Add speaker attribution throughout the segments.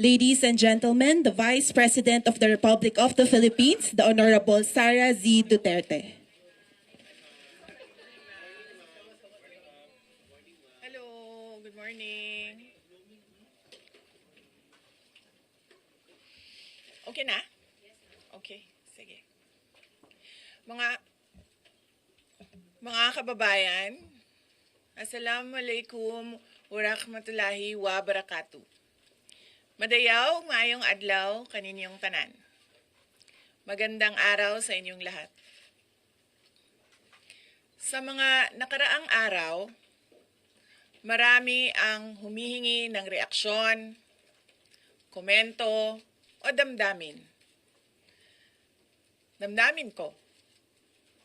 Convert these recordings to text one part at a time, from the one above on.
Speaker 1: Ladies and gentlemen, the Vice President of the Republic of the Philippines, the Honorable Sara Z. Duterte.
Speaker 2: Hello, good morning. Okay na? Okay, sige. Mga kababayan, Assalamualaikum warahmatullahi wabarakatuh. Madayaw, maayong adlaw kaninyong tanan. Magandang araw sa inyong lahat. Sa mga nakaraang araw, marami ang humihingi ng reaksyon, komento, o damdamin. Damdamin ko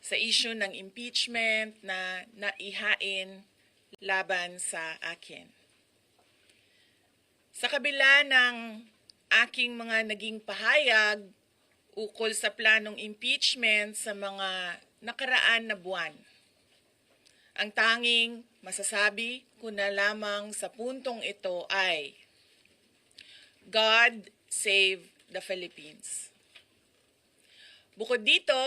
Speaker 2: sa issue ng impeachment na naihain laban sa akin. Sa kabila ng aking mga naging pahayag ukol sa planong impeachment sa mga nakaraan na buwan, ang tanging masasabi ko na lamang sa puntong ito ay God save the Philippines. Bukod dito,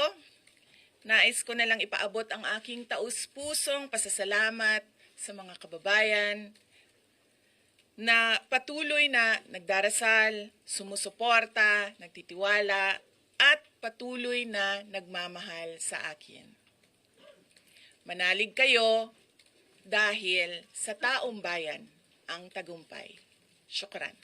Speaker 2: nais ko na lang ipaabot ang aking taus-pusong pasasalamat sa mga kababayan na patuloy na nagdarasal, sumusuporta, nagtitiwala, at patuloy na nagmamahal sa akin. Manalig kayo dahil sa taong bayan ang tagumpay. Syukran.